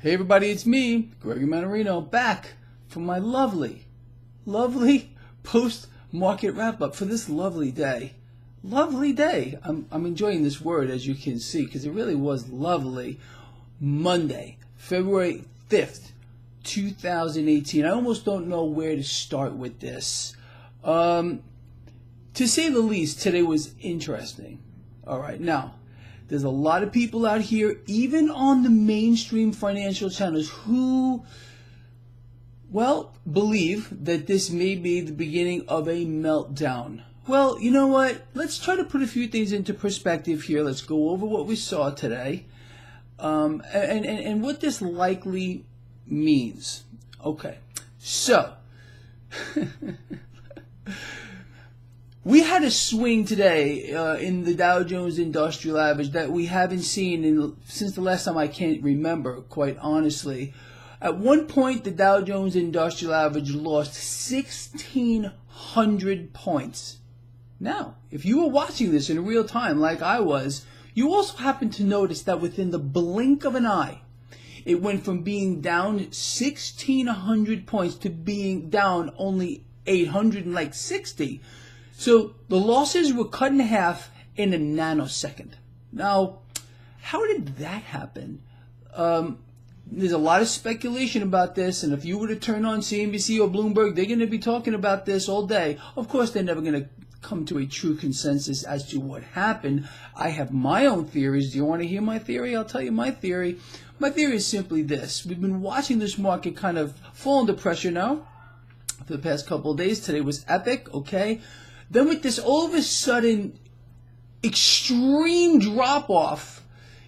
Hey everybody, it's me, Gregory Mann, back for my lovely post-market wrap-up for this lovely day. Lovely day. I'm enjoying this word, as you can see, because it really was lovely. Monday, February 5th, 2018. I almost don't know where to start with this. To say the least, today was interesting. All right, now, there's a lot of people out here, even on the mainstream financial channels, who, well, believe that this may be the beginning of a meltdown. Well, you know what? Let's try to put a few things into perspective here. Let's go over what we saw today and what this likely means. Okay, so we had a swing today in the Dow Jones Industrial Average that we haven't seen since the last time I can't remember, quite honestly. At one point, the Dow Jones Industrial Average lost 1,600 points. Now, if you were watching this in real time like I was, you also happened to notice that within the blink of an eye, it went from being down 1,600 points to being down only 860. So the losses were cut in half in a nanosecond. Now, how did that happen? There's a lot of speculation about this, and if you were to turn on CNBC or Bloomberg, they're going to be talking about this all day. Of course, they're never going to come to a true consensus as to what happened. I have my own theories. Do you want to hear my theory? I'll tell you my theory. My theory is simply this. We've been watching this market kind of fall under pressure now for the past couple of days. Today was epic, okay? Then with this all of a sudden extreme drop-off,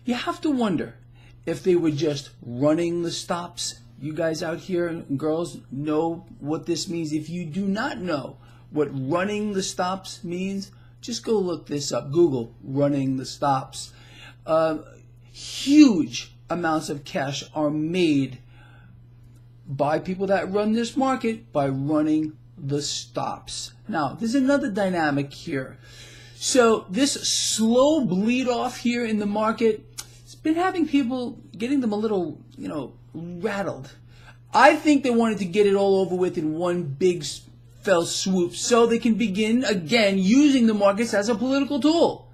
you have to wonder if they were just running the stops. You guys out here and girls know what this means. If you do not know what running the stops means, just go look this up. Google running the stops. Huge amounts of cash are made by people that run this market by running the stops. Now, there's another dynamic here. So this slow bleed off here in the market, it's been having people, getting them a little, rattled. I think they wanted to get it all over with in one big fell swoop so they can begin again using the markets as a political tool.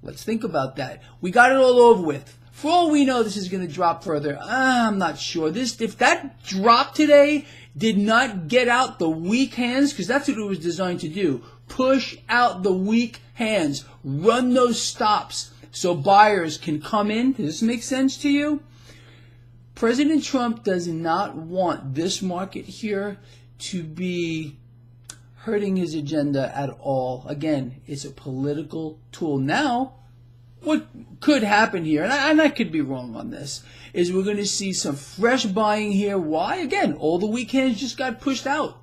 Let's think about that. We got it all over with. For all we know, this is going to drop further. I'm not sure. If that drop today did not get out the weak hands, because that's what it was designed to do, push out the weak hands, run those stops so buyers can come in. Does this make sense to you? President Trump does not want this market here to be hurting his agenda at all. Again, it's a political tool. Now, what could happen here, and I could be wrong on this, is we're going to see some fresh buying here. Why? Again, all the weak hands just got pushed out.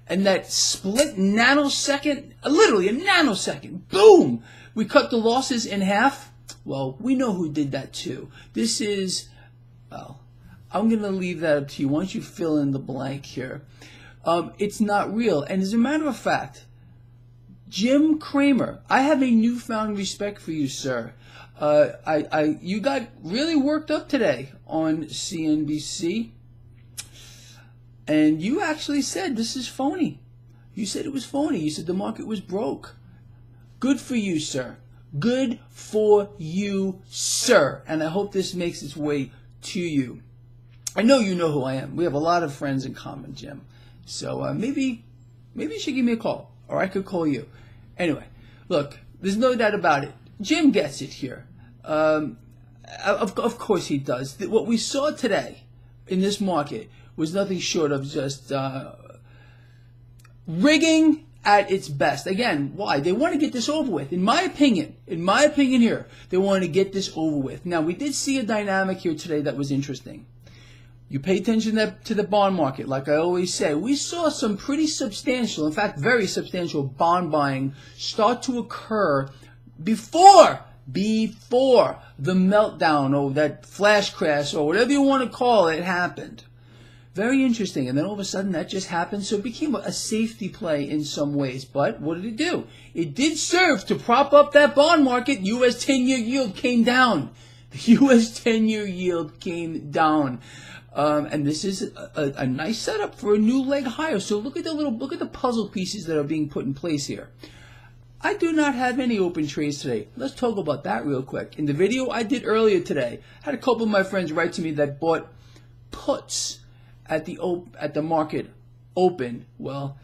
And that split nanosecond, literally a nanosecond, boom, we cut the losses in half. Well, we know who did that too. This is, well, I'm going to leave that up to you. Once you fill in the blank here, it's not real. And as a matter of fact, Jim Cramer, I have a newfound respect for you, sir. You got really worked up today on CNBC, and you actually said this is phony. You said it was phony. You said the market was broke. Good for you, sir. Good for you, sir. And I hope this makes its way to you. I know you know who I am. We have a lot of friends in common, Jim. So maybe you should give me a call, or I could call you. Anyway, look, there's no doubt about it. Jim gets it here. Of course he does. What we saw today in this market was nothing short of just rigging at its best. Again, why? They want to get this over with. In my opinion here, they want to get this over with. Now, we did see a dynamic here today that was interesting. You pay attention to the bond market, like I always say. We saw some pretty substantial, in fact, very substantial bond buying start to occur before the meltdown or that flash crash or whatever you want to call it happened. Very interesting. And then all of a sudden that just happened. So it became a safety play in some ways. But what did it do? It did serve to prop up that bond market. U.S. 10-year yield came down. The U.S. 10-year yield came down. And this is a nice setup for a new leg higher. So look at the puzzle pieces that are being put in place here. I do not have any open trades today. Let's talk about that real quick. In the video I did earlier today, I had a couple of my friends write to me that bought puts at the market open. Well,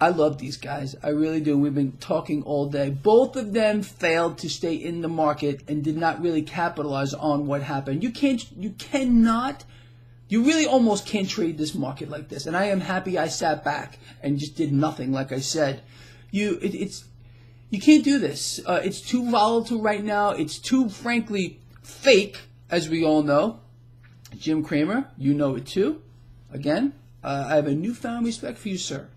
I love these guys. I really do. We've been talking all day. Both of them failed to stay in the market and did not really capitalize on what happened. You really almost can't trade this market like this. And I am happy I sat back and just did nothing, like I said. You can't do this. It's too volatile right now. It's too, frankly, fake, as we all know. Jim Cramer, you know it too. Again, I have a newfound respect for you, sir.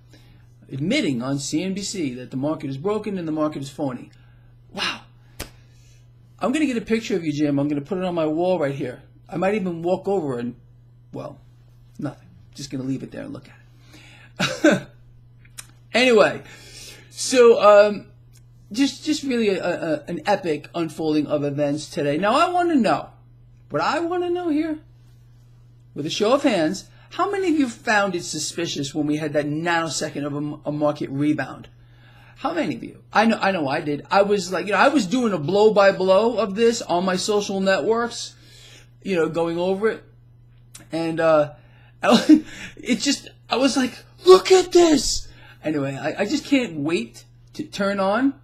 Admitting on CNBC that the market is broken and the market is phony. Wow. I'm going to get a picture of you, Jim. I'm going to put it on my wall right here. I might even walk over and, well, nothing. Just going to leave it there and look at it. Anyway, so just really an epic unfolding of events today. Now, I want to know, what I want to know here, with a show of hands, how many of you found it suspicious when we had that nanosecond of a market rebound? How many of you? I know I did. I was like, I was doing a blow by blow of this on my social networks, going over it. And I was like, look at this. Anyway, I just can't wait to turn on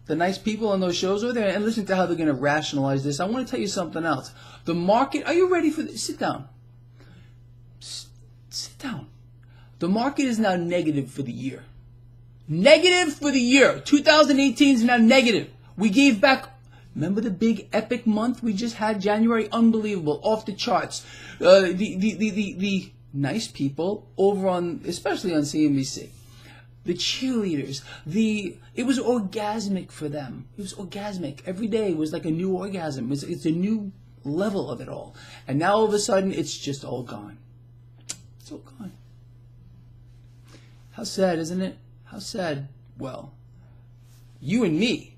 the nice people on those shows over there and listen to how they're going to rationalize this. I want to tell you something else. The market, are you ready for this? Sit down. Sit down. The market is now negative for the year. Negative for the year. 2018 is now negative. We gave back, remember the big epic month we just had, January? Unbelievable, off the charts. The nice people over on, especially on CNBC, the cheerleaders, it was orgasmic for them. It was orgasmic. Every day was like a new orgasm. It's a new level of it all. And now all of a sudden, it's just all gone. It's all gone. How sad, isn't it? How sad. Well, you and me,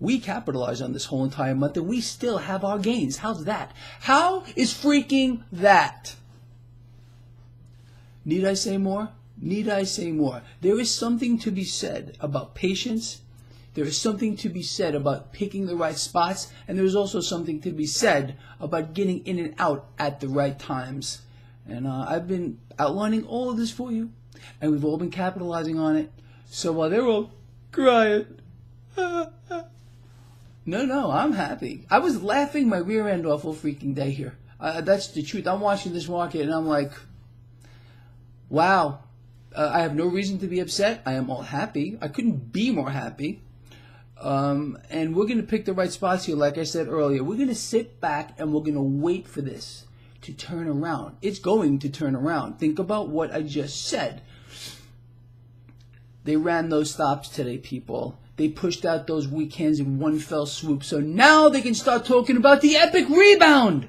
we capitalized on this whole entire month and we still have our gains. How's that? How is freaking that? Need I say more? Need I say more? There is something to be said about patience. There is something to be said about picking the right spots. And there is also something to be said about getting in and out at the right times. And I've been outlining all of this for you. And we've all been capitalizing on it. So while they're all crying, no, I'm happy. I was laughing my rear end off all freaking day here. That's the truth. I'm watching this market and I'm like, wow. I have no reason to be upset. I am all happy. I couldn't be more happy. And we're going to pick the right spots here, like I said earlier. We're going to sit back and we're going to wait for this to turn around. It's going to turn around. Think about what I just said. They ran those stops today, people. They pushed out those weak hands in one fell swoop. So now they can start talking about the epic rebound.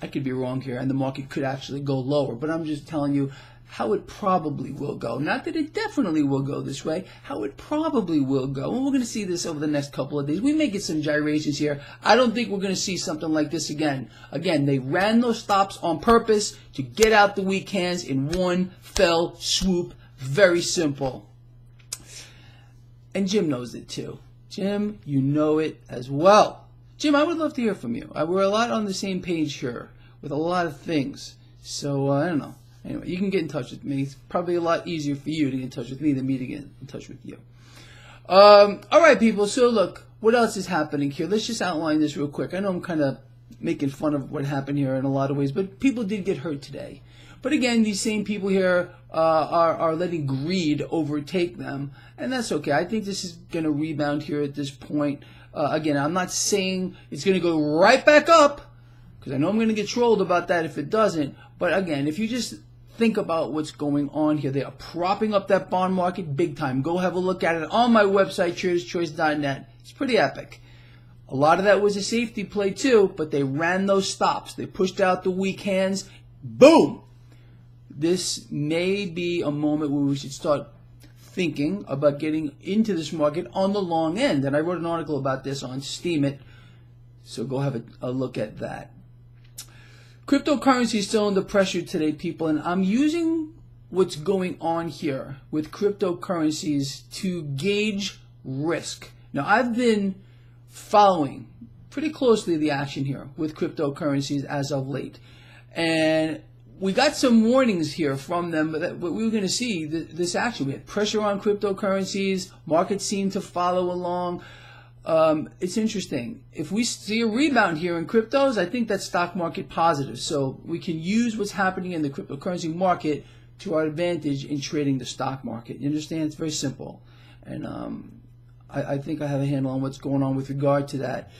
I could be wrong here, and the market could actually go lower. But I'm just telling you how it probably will go. Not that it definitely will go this way, how it probably will go. And we're going to see this over the next couple of days. We may get some gyrations here. I don't think we're going to see something like this again. Again, they ran those stops on purpose to get out the weak hands in one fell swoop. Very simple. And Jim knows it too. Jim, you know it as well. Jim, I would love to hear from you. We're a lot on the same page here with a lot of things. So, I don't know. Anyway, you can get in touch with me. It's probably a lot easier for you to get in touch with me than me to get in touch with you. All right, people. So, look, what else is happening here? Let's just outline this real quick. I know I'm kind of making fun of what happened here in a lot of ways, but people did get hurt today. But again, these same people here are letting greed overtake them, and that's okay. I think this is going to rebound here at this point. Again, I'm not saying it's going to go right back up, because I know I'm going to get trolled about that if it doesn't. But again, if you just think about what's going on here, they are propping up that bond market big time. Go have a look at it on my website, traderschoice.net. It's pretty epic. A lot of that was a safety play too, but they ran those stops. They pushed out the weak hands. Boom! This may be a moment where we should start thinking about getting into this market on the long end. And I wrote an article about this on Steam It, so go have a look at that. Cryptocurrency is still under pressure today, people, and I'm using what's going on here with cryptocurrencies to gauge risk. Now, I've been following pretty closely the action here with cryptocurrencies as of late, and we got some warnings here from them that we were going to see this action. We had pressure on cryptocurrencies. Markets seem to follow along. It's interesting. If we see a rebound here in cryptos, I think that's stock market positive. So we can use what's happening in the cryptocurrency market to our advantage in trading the stock market. You understand? It's very simple. And I think I have a handle on what's going on with regard to that.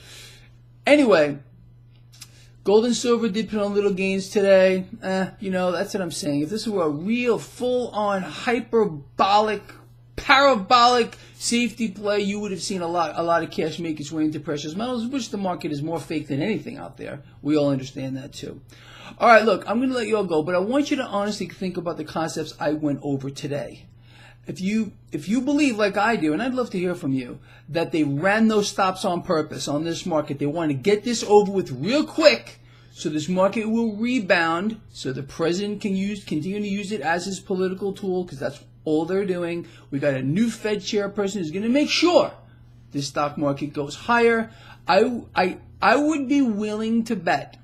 Anyway, gold and silver did put on little gains today. That's what I'm saying. If this were a real full-on parabolic safety play, you would have seen a lot of cash make its way into precious metals, which the market is more fake than anything out there. We all understand that too. All right, look, I'm going to let you all go, but I want you to honestly think about the concepts I went over today. If you believe, like I do, and I'd love to hear from you, that they ran those stops on purpose on this market, they want to get this over with real quick so this market will rebound, so the president can continue to use it as his political tool, because that's all they're doing. We got a new Fed chairperson who's going to make sure this stock market goes higher. I would be willing to bet.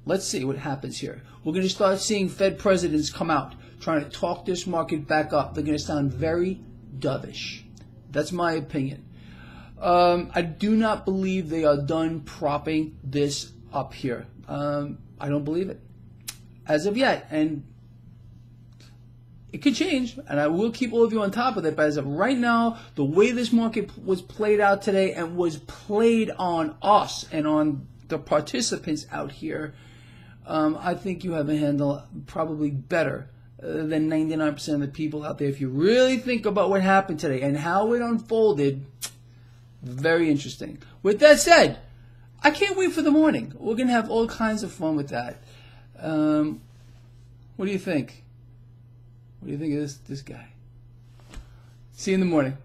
Let's see what happens here. We're going to start seeing Fed presidents come out trying to talk this market back up. They're going to sound very dovish. That's my opinion. I do not believe they are done propping this up here. I don't believe it as of yet. And it could change, and I will keep all of you on top of it. But as of right now, the way this market was played out today and was played on us and on the participants out here, I think you have a handle probably better than 99% of the people out there. If you really think about what happened today and how it unfolded, very interesting. With that said, I can't wait for the morning. We're going to have all kinds of fun with that. What do you think? What do you think of this guy? See you in the morning.